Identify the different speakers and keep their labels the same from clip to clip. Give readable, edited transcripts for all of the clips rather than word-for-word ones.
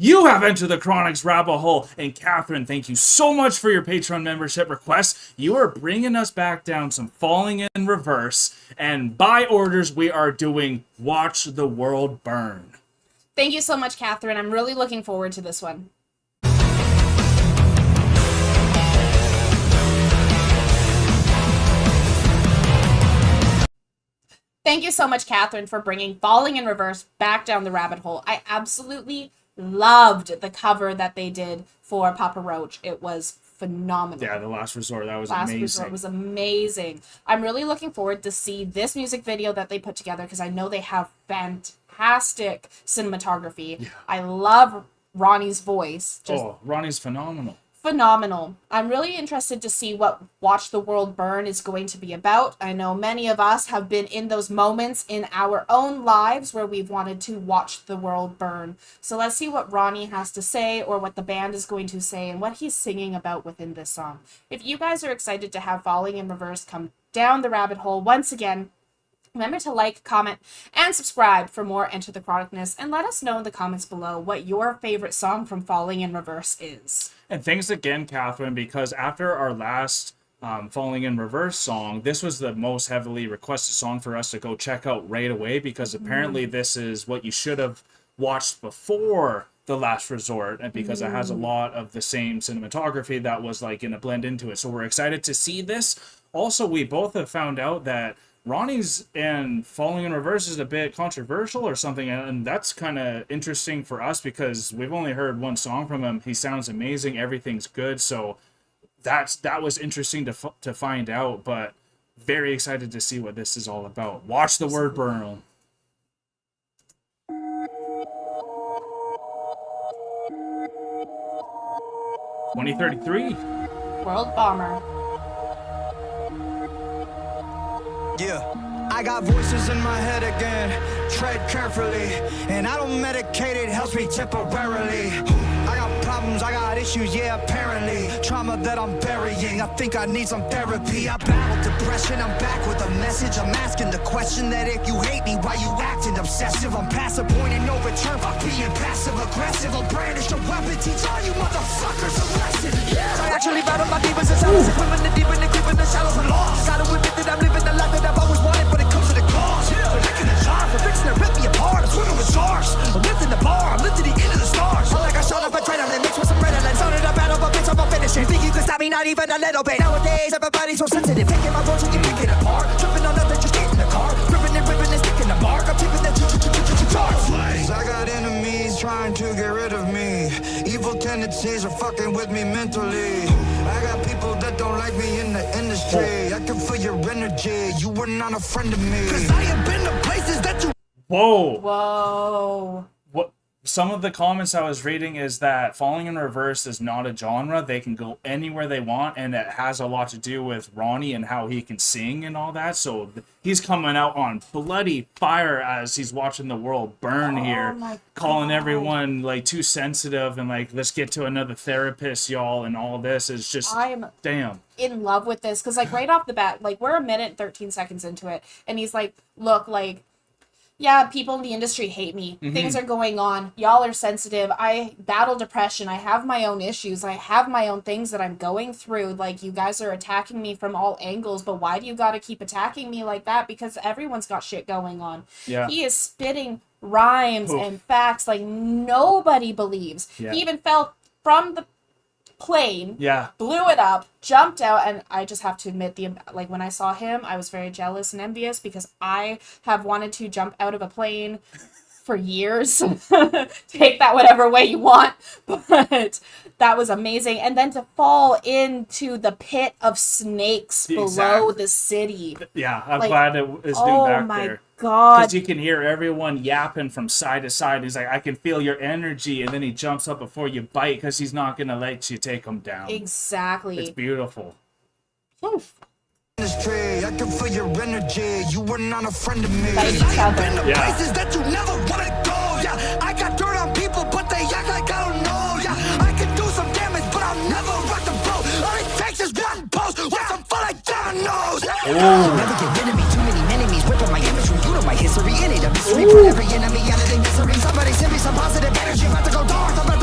Speaker 1: You have entered the Chronic's rabbit hole. And Catherine, thank you so much for your Patreon membership request. You are bringing us back down some Falling in Reverse. And by orders, we are doing Watch the World Burn.
Speaker 2: Thank you so much, Catherine. I'm really looking forward to this one. Thank you so much, Catherine, for bringing Falling in Reverse back down the rabbit hole. I absolutely loved the cover that they did for Papa Roach. It was phenomenal.
Speaker 1: Yeah, The Last Resort. That was amazing.
Speaker 2: Last Resort was amazing. I'm really looking forward to see this music video that they put together because I know they have fantastic cinematography. Yeah. I love Ronnie's voice.
Speaker 1: Ronnie's phenomenal.
Speaker 2: Phenomenal. I'm really interested to see what Watch the World Burn is going to be about. I know many of us have been in those moments in our own lives where we've wanted to watch the world burn. So let's see what Ronnie has to say or what the band is going to say and what he's singing about within this song. If you guys are excited to have Falling in Reverse come down the rabbit hole once again, remember to like, comment, and subscribe for more Enter the Chronicness, and let us know in the comments below what your favorite song from Falling in Reverse is.
Speaker 1: And thanks again, Catherine, because after our last Falling in Reverse song, this was the most heavily requested song for us to go check out right away, because apparently this is what you should have watched before The Last Resort, and because it has a lot of the same cinematography that was like in a blend into it. So we're excited to see this. Also, we both have found out that Ronnie's and Falling in Reverse is a bit controversial or something, and that's kind of interesting for us because we've only heard one song from him. He sounds amazing, everything's good, so that was interesting to find out, but very excited to see what this is all about. Watch the Word Burn. (2033)
Speaker 2: World Bomber.
Speaker 3: Yeah, I got voices in my head again, tread carefully, and I don't medicate, it helps me temporarily. I got problems, I got issues, yeah, apparently. Trauma that I'm burying, I think I need some therapy. I battled depression, I'm back with a message. I'm asking the question that if you hate me, why you acting obsessive? I'm past a point and no return, by being passive aggressive. I'll brandish a weapon, teach all you motherfuckers a lesson. Yeah. I actually battle my demons and shadows, swimming the deep in the creep in the shallows and lost. Gotta admit that I'm living the life that I've always wanted, but it comes to the cost. Yeah. They're licking the jar, for fixing to rip me apart. I'm swimming with sharks, I'm lifting the bar, I'm lifting the end of the stars. I like I shot up a adrenaline, mixed with some redolence. Started a battle, but bitch, I'm gonna finish it. Think you can stop me, not even a little bit. Nowadays, everybody's so sensitive, picking my words when you pick it apart. Tripping on nothing, just get in the car. Ripping and sticking the mark. I'm keeping that charge. I got enemies trying to get rid of me. Evil tendencies are fucking with me mentally. I got people that don't like me in the industry. I can feel your energy, you were not a friend of me. Cause I have been to places that you...
Speaker 2: Whoa.
Speaker 1: Some of the comments I was reading is that Falling in Reverse is not a genre. They can go anywhere they want, and it has a lot to do with Ronnie and how he can sing and all that. So he's coming out on bloody fire as he's watching the world burn here, calling everyone like too sensitive and like, let's get to another therapist, y'all, and all this is just damn.
Speaker 2: In love with this because like right off the bat, like we're a minute and 13 seconds into it, and he's like, look, like, yeah, people in the industry hate me. Things are going on. Y'all are sensitive. I battle depression. I have my own issues. I have my own things that I'm going through. Like, you guys are attacking me from all angles, but why do you got to keep attacking me like that? Because everyone's got shit going on. Yeah. He is spitting rhymes and facts like nobody believes. Yeah. He even fell from the plane, blew it up, jumped out, and I just have to admit, like when I saw him, I was very jealous and envious because I have wanted to jump out of a plane for years. Take that whatever way you want, but that was amazing. And then to fall into the pit of snakes below the city.
Speaker 1: Yeah, I'm glad it is new back there.
Speaker 2: God.
Speaker 1: Because you can hear everyone yapping from side to side. He's like, I can feel your energy. And then he jumps up before you bite because he's not going to let you take him down.
Speaker 2: Exactly.
Speaker 1: It's beautiful.
Speaker 2: Oof.
Speaker 3: I can feel your energy. You were not a friend of me.
Speaker 2: I've
Speaker 3: been to places that you never want to go. Yeah, I got dirt on people, but they act like I don't know. Yeah, I can do some damage, but I'll never rock the boat. All it takes is one post with some fun like dominoes. Never get rid of me. Too many enemies whipping my imagery. You know my history. In it, a mystery. Put every enemy out of their misery. Somebody send me some positive energy. About to go dark. I'm about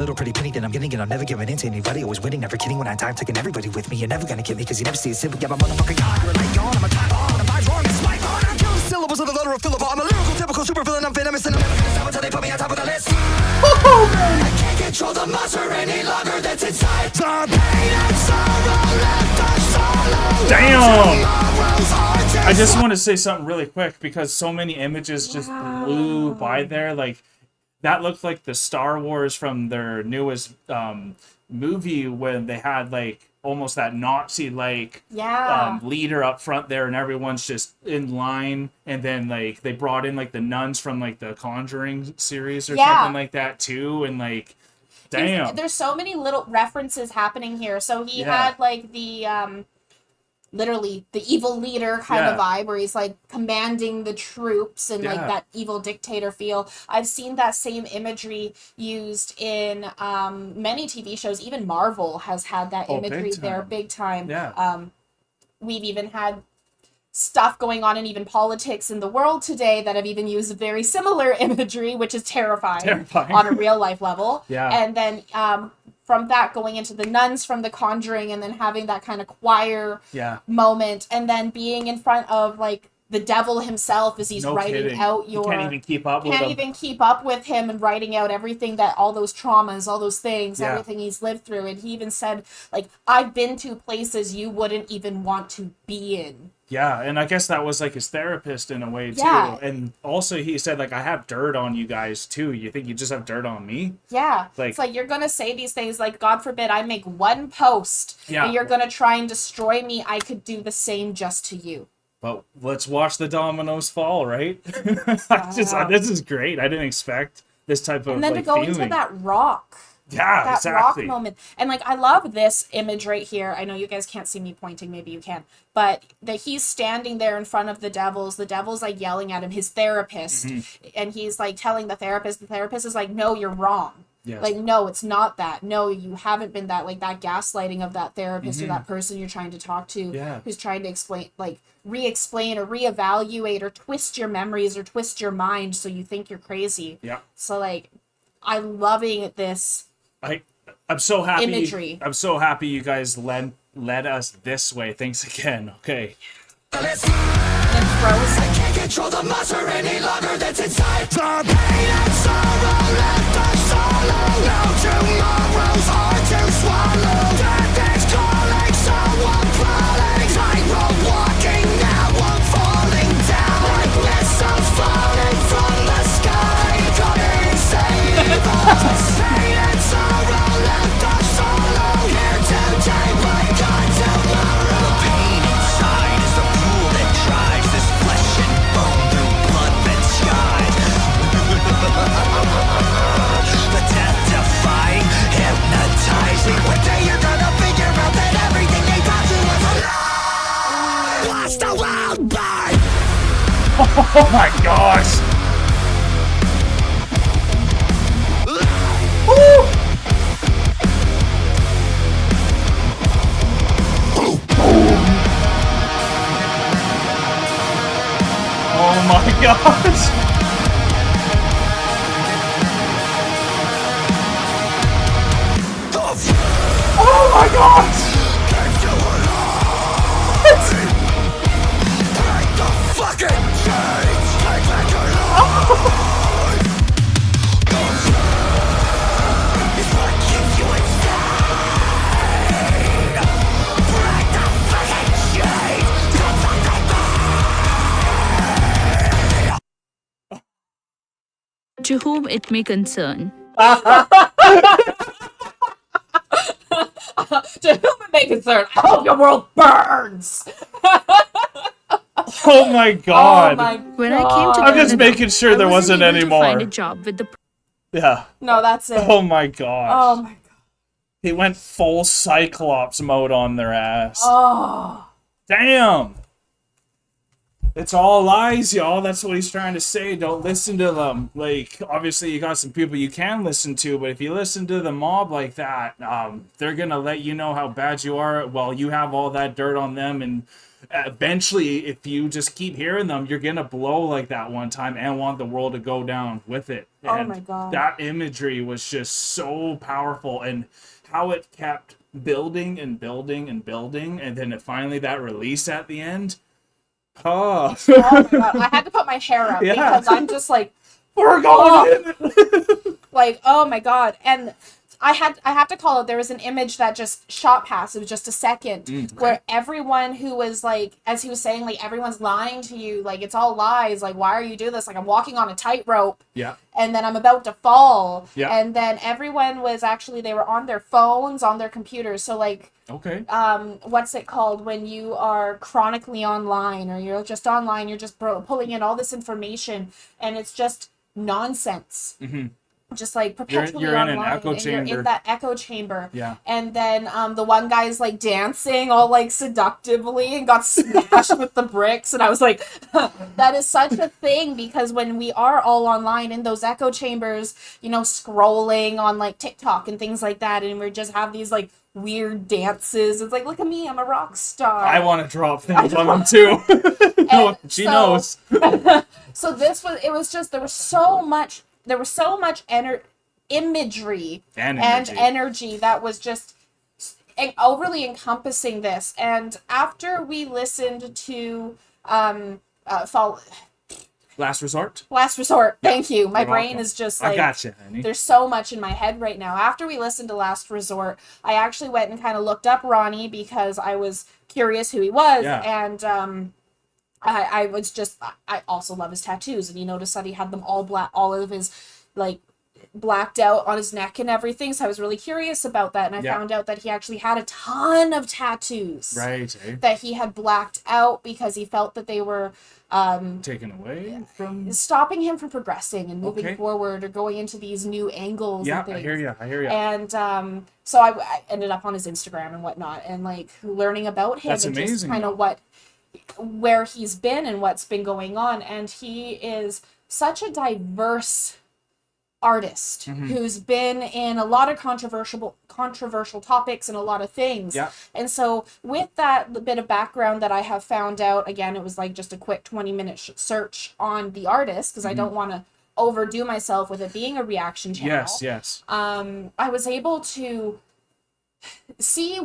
Speaker 3: little pretty penny that I'm getting, and I'm never giving in to anybody. Always winning, never kidding when I die. I'm taking everybody with me. You're never gonna get me, cause you never see a simple. Yeah, my motherfucking God, you're a light on. I'm a type on. I'm vibes wrong, it's my fault. I'm killing syllables of the letter of Philip. I'm a lyrical, typical super villain. I'm venomous, and I'm never gonna stop until they put me on top of the list. I can't control the monster any longer that's inside. The pain and sorrow left us solo.
Speaker 1: Damn! I just want to say something really quick because so many images just blew by there. Like, that looked like the Star Wars from their newest movie when they had, like, almost that Nazi-like leader up front there, and everyone's just in line. And then, like, they brought in, like, the nuns from, like, the Conjuring series or something like that, too. And, like, damn.
Speaker 2: There's so many little references happening here. So he had, like, the... literally the evil leader kind of vibe where he's like commanding the troops and like that evil dictator feel. I've seen that same imagery used in many TV shows. Even Marvel has had that imagery there big time. We've even had stuff going on in even politics in the world today that have even used very similar imagery, which is terrifying. On a real life level. And then from that going into the nuns from the Conjuring, and then having that kind of choir moment, and then being in front of like the devil himself as he's writing out your...
Speaker 1: You can't even keep up with him.
Speaker 2: Can't even keep up with him and writing out everything that, all those traumas, all those things, everything he's lived through. And he even said, like, I've been to places you wouldn't even want to be in.
Speaker 1: Yeah, and I guess that was like his therapist in a way too. And also he said, like, I have dirt on you guys too. You think you just have dirt on me?
Speaker 2: Yeah. Like, it's like, you're gonna say these things, like, God forbid I make one post and you're gonna try and destroy me. I could do the same just to you.
Speaker 1: But let's watch the dominoes fall, right? This is great. I didn't expect this type of,
Speaker 2: and then
Speaker 1: like,
Speaker 2: to go
Speaker 1: feeling.
Speaker 2: into that rock.
Speaker 1: Yeah,
Speaker 2: that
Speaker 1: exactly.
Speaker 2: rock moment. And like, I love this image right here. I know you guys can't see me pointing, maybe you can, but that he's standing there in front of the devil's like yelling at him, his therapist, and he's like telling the therapist is like, no, you're wrong. Like, no, it's not that. No, you haven't been that. Like, that gaslighting of that therapist or that person you're trying to talk to, who's trying to explain, like, re-explain or reevaluate or twist your memories or twist your mind so you think you're crazy. So like, I'm loving this.
Speaker 1: I'm so happy.
Speaker 2: Imagery.
Speaker 1: I'm so happy you guys led us this way. Thanks again. Okay.
Speaker 2: And frozen.
Speaker 3: I can't control the monster any longer that's inside. The pain and sorrow left us solo. No tomorrow's hard to swallow. Death is calling, so I'm crawling. Tightrope walking, now I'm falling down. Like missiles falling from the sky. Come and save us. Pain and sorrow left us solo. Here today, my God, tomorrow. The pain inside is the fuel that drives this flesh and bone through blood-red skies. The death-defying, hypnotizing. One day you're gonna figure out that everything they taught you was a lie. Watch the wild bird.
Speaker 1: Oh my gosh. Oh my gosh! Oh my gosh!
Speaker 3: Break the fucking chains. Take back your life. It's what keeps you inside. Break the fucking chains. Don't fucking
Speaker 4: To whom it may concern.
Speaker 2: To whom it may concern, I hope your world burns.
Speaker 1: Oh my god!
Speaker 2: Oh my
Speaker 4: When I came to
Speaker 1: I'm just
Speaker 4: Canada,
Speaker 1: making sure
Speaker 4: I
Speaker 1: there wasn't
Speaker 4: wasn't
Speaker 1: any
Speaker 4: able to find a
Speaker 1: more.
Speaker 4: job with the
Speaker 1: Yeah.
Speaker 2: No, that's it.
Speaker 1: Oh my gosh.
Speaker 2: Oh my god.
Speaker 1: He went full Cyclops mode on their ass.
Speaker 2: Oh.
Speaker 1: Damn! It's all lies, y'all. That's what he's trying to say. Don't listen to them. Like, obviously, you got some people you can listen to, but if you listen to the mob like that, they're gonna let you know how bad you are while you have all that dirt on them and eventually, if you just keep hearing them, you're gonna blow like that one time and want the world to go down with it.
Speaker 2: Oh
Speaker 1: And
Speaker 2: my God.
Speaker 1: that imagery was just so powerful, and how it kept building and building and building, and then finally that release at the end. Oh,
Speaker 2: Oh my God. I had to put my hair up
Speaker 1: Yeah.
Speaker 2: because I'm just like,
Speaker 1: we're going in.
Speaker 2: like, oh my God. And I have to call it, there was an image that just shot past. It was just a second where everyone who was like, as he was saying, like, everyone's lying to you. Like, it's all lies. Like, why are you doing this? Like, I'm walking on a tightrope.
Speaker 1: Yeah.
Speaker 2: And then I'm about to fall.
Speaker 1: Yeah.
Speaker 2: And then everyone was actually, they were on their phones, on their computers. So like,
Speaker 1: Okay.
Speaker 2: what's it called when you are chronically online, or you're just online, you're just pulling in all this information and it's just nonsense. Just like perpetually
Speaker 1: you're in
Speaker 2: online,
Speaker 1: an echo
Speaker 2: and
Speaker 1: chamber.
Speaker 2: you're in that echo chamber.
Speaker 1: Yeah.
Speaker 2: And then the one guy's like dancing all like seductively and got smashed with the bricks, and I was like, that is such a thing, because when we are all online in those echo chambers, you know, scrolling on like TikTok and things like that, and we just have these like weird dances. It's like, look at me, I'm a rock star.
Speaker 1: I want to drop things on them too. No, she knows.
Speaker 2: So it was just, there was so much imagery
Speaker 1: And
Speaker 2: and
Speaker 1: energy.
Speaker 2: energy that was just overly encompassing this. And after we listened to
Speaker 1: Last resort.
Speaker 2: Last Resort, thank you. My
Speaker 1: You're
Speaker 2: brain
Speaker 1: welcome.
Speaker 2: is just
Speaker 1: I
Speaker 2: like,
Speaker 1: gotcha, honey.
Speaker 2: there's so much in my head right now. After we listened to Last Resort, I actually went and kind of looked up Ronnie because I was curious who he was.
Speaker 1: Yeah.
Speaker 2: And I was just, I also love his tattoos. And you notice that he had them all black, all of his like blacked out on his neck and everything. So I was really curious about that. And I found out that he actually had a ton of tattoos.
Speaker 1: Right. Eh?
Speaker 2: That he had blacked out because he felt that they were
Speaker 1: Taken away from.
Speaker 2: stopping him from progressing and moving
Speaker 1: Okay.
Speaker 2: forward or going into these new angles.
Speaker 1: Yeah,
Speaker 2: and things.
Speaker 1: I hear you. I hear you.
Speaker 2: And so I ended up on his Instagram and whatnot, and like learning about him.
Speaker 1: That's
Speaker 2: and just
Speaker 1: amazing,
Speaker 2: kind
Speaker 1: though.
Speaker 2: of where he's been and what's been going on. And he is such a diverse artist
Speaker 1: Mm-hmm.
Speaker 2: who's been in a lot of controversial topics and a lot of things.
Speaker 1: Yeah.
Speaker 2: And so with that bit of background that I have found out, again, it was like just a quick 20-minute search on the artist, because I don't want to overdo myself with it being a reaction channel.
Speaker 1: Yes.
Speaker 2: I was able to see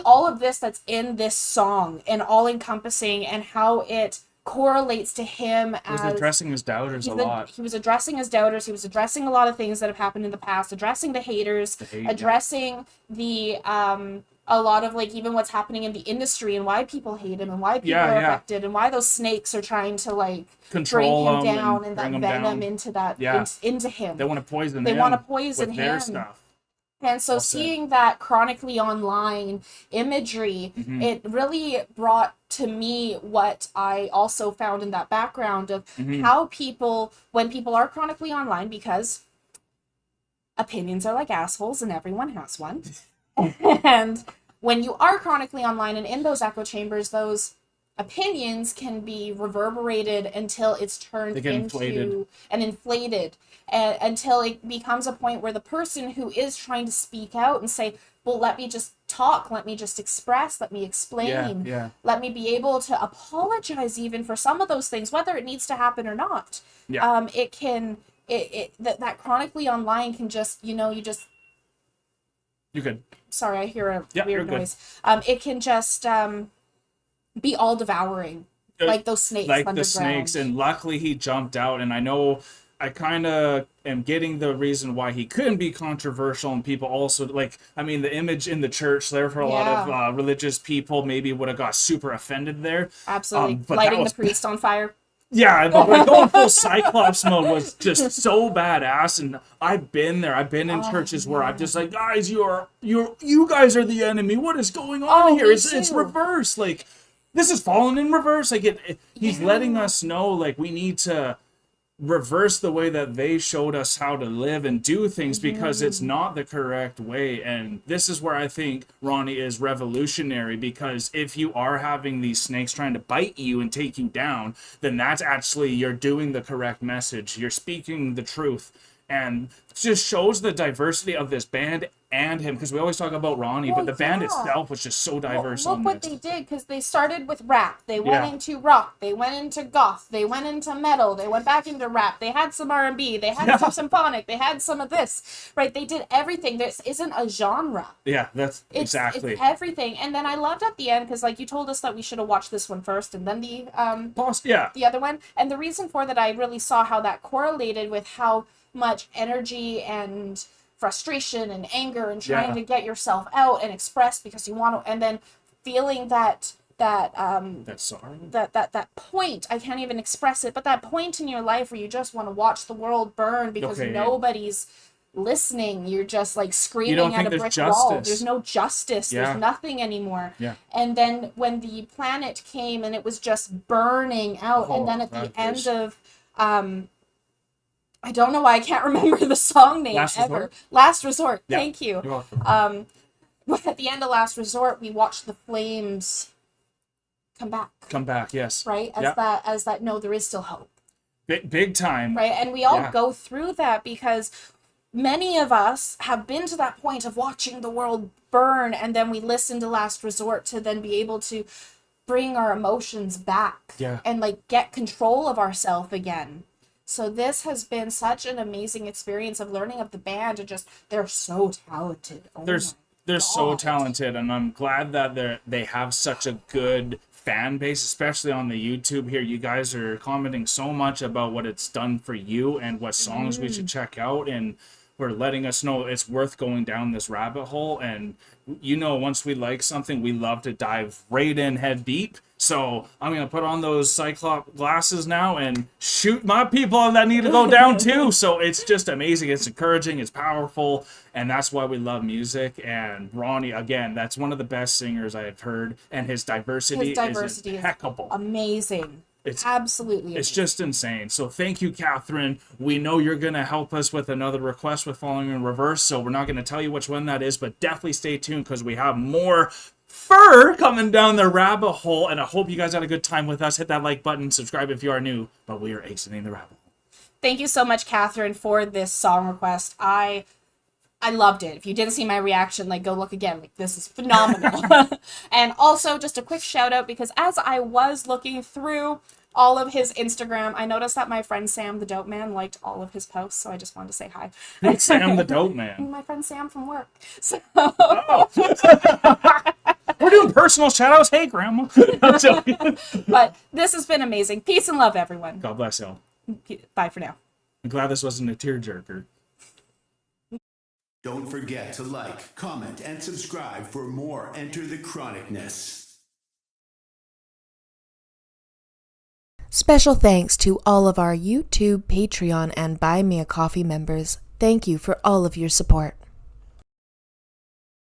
Speaker 2: all of this that's in this song and all encompassing, and how it correlates to him
Speaker 1: He was
Speaker 2: as
Speaker 1: addressing his doubters a lot.
Speaker 2: he was addressing his doubters. He was addressing a lot of things that have happened in the past, addressing the haters,
Speaker 1: hate,
Speaker 2: addressing the a lot of like even what's happening in the industry and why people hate him and why people are affected and why those snakes are trying to like
Speaker 1: Control
Speaker 2: bring him
Speaker 1: him
Speaker 2: down
Speaker 1: and
Speaker 2: and
Speaker 1: bring
Speaker 2: that
Speaker 1: him
Speaker 2: venom
Speaker 1: down.
Speaker 2: into that
Speaker 1: Yeah.
Speaker 2: into him.
Speaker 1: They want to poison
Speaker 2: They
Speaker 1: him.
Speaker 2: want to poison
Speaker 1: with their
Speaker 2: him.
Speaker 1: stuff.
Speaker 2: And so
Speaker 1: Well said.
Speaker 2: seeing that chronically online imagery,
Speaker 1: Mm-hmm.
Speaker 2: it really brought to me what I also found in that background of
Speaker 1: Mm-hmm.
Speaker 2: how people, when people are chronically online, because opinions are like assholes and everyone has one. And when you are chronically online and in those echo chambers, those opinions can be reverberated until it's turned
Speaker 1: They get
Speaker 2: into
Speaker 1: inflated.
Speaker 2: and inflated, until it becomes a point where the person who is trying to speak out and say, well, let me just talk, let me just express, let me explain,
Speaker 1: Yeah.
Speaker 2: let me be able to apologize even for some of those things, whether it needs to happen or not.
Speaker 1: Yeah.
Speaker 2: That chronically online can just,
Speaker 1: You could.
Speaker 2: sorry, I hear a
Speaker 1: Yeah, you're
Speaker 2: weird
Speaker 1: good.
Speaker 2: noise. It can just be all devouring, like those snakes
Speaker 1: Like
Speaker 2: underground.
Speaker 1: the snakes, and luckily he jumped out, and I know I kind of am getting the reason why he couldn't be controversial, and people also like, I mean, the image in the church there for a lot of religious people maybe would have got super offended there.
Speaker 2: Absolutely,
Speaker 1: but that
Speaker 2: lighting
Speaker 1: was-
Speaker 2: the priest on fire.
Speaker 1: Yeah, but like going full Cyclops mode was just so badass, and I've been there. I've been in churches where I'm just like, guys, you guys are the enemy. What is going on here?
Speaker 2: me
Speaker 1: It's
Speaker 2: too.
Speaker 1: reverse. Like, this is fallen in reverse. Like he's letting us know, like, we need to reverse the way that they showed us how to live and do things, because it's not the correct way. And this is where I think Ronnie is revolutionary, because if you are having these snakes trying to bite you and take you down, then that's actually, you're doing the correct message, you're speaking the truth. And it just shows the diversity of this band and him, because we always talk about Ronnie,
Speaker 2: Well,
Speaker 1: but the band
Speaker 2: yeah.
Speaker 1: itself was just so diverse
Speaker 2: Look
Speaker 1: on
Speaker 2: what
Speaker 1: this.
Speaker 2: they did, because they started with rap. They went
Speaker 1: Yeah.
Speaker 2: into rock. They went into goth. They went into metal. They went back into rap. They had some R&B. They had some symphonic. They had some of this, right? They did everything. This isn't a genre.
Speaker 1: Yeah, that's
Speaker 2: It's
Speaker 1: exactly.
Speaker 2: everything. And then I loved at the end, because like you told us that we should have watched this one first and then the other one. And the reason for that, I really saw how that correlated with how much energy and frustration and anger and trying to get yourself out and express because you want to, and then feeling that
Speaker 1: sorrow.
Speaker 2: that point, I can't even express it, but that point in your life where you just want to watch the world burn because nobody's listening. You're just like screaming at a brick wall. There's no justice. There's nothing anymore.
Speaker 1: Yeah.
Speaker 2: And then when the planet came and it was just burning out, and then at the end of I don't know why I can't remember the song name ever. Last Resort.
Speaker 1: Yeah.
Speaker 2: Thank you.
Speaker 1: You're welcome.
Speaker 2: But at the end of Last Resort, we watched the flames come back.
Speaker 1: Come back, yes.
Speaker 2: Right? As that no, there is still hope.
Speaker 1: Big time.
Speaker 2: Right? And we all go through that because many of us have been to that point of watching the world burn, and then we listen to Last Resort to then be able to bring our emotions back and like get control of ourselves again. So this has been such an amazing experience of learning of the band, and just they're so talented.
Speaker 1: They're so talented, and I'm glad that they have such a good fan base, especially on the YouTube here. You guys are commenting so much about what it's done for you and what songs we should check out, and we're letting us know it's worth going down this rabbit hole. And once we like something, we love to dive right in head deep. So I'm gonna put on those Cyclops glasses now and shoot my people that need to go down too. So it's just amazing. It's encouraging. It's powerful, and that's why we love music. And Ronnie, again, that's one of the best singers I have heard, and his diversity is impeccable.
Speaker 2: Amazing. It's absolutely
Speaker 1: it's just insane. So thank you, Catherine. We know you're going to help us with another request with Falling in Reverse, so we're not going to tell you which one that is, but definitely stay tuned because we have more fur coming down the rabbit hole, and I hope you guys had a good time with us. Hit that like button, subscribe if you are new, but we are exiting the rabbit hole.
Speaker 2: Thank you so much, Catherine, for this song request. I loved it. If you didn't see my reaction, like, go look again. Like, this is phenomenal. And also, just a quick shout out, because as I was looking through all of his Instagram, I noticed that my friend Sam the Dope Man liked all of his posts, so I just wanted to say hi.
Speaker 1: Sam the Dope Man.
Speaker 2: My friend Sam from work. So...
Speaker 1: We're doing personal shout outs. Hey, Grandma. I'm joking.
Speaker 2: But this has been amazing. Peace and love, everyone.
Speaker 1: God bless y'all.
Speaker 2: Bye for now.
Speaker 1: I'm glad this wasn't a tearjerker.
Speaker 5: Don't forget to like, comment, and subscribe for more Enter the Chronicness.
Speaker 6: Special thanks to all of our YouTube, Patreon, and Buy Me a Coffee members. Thank you for all of your support.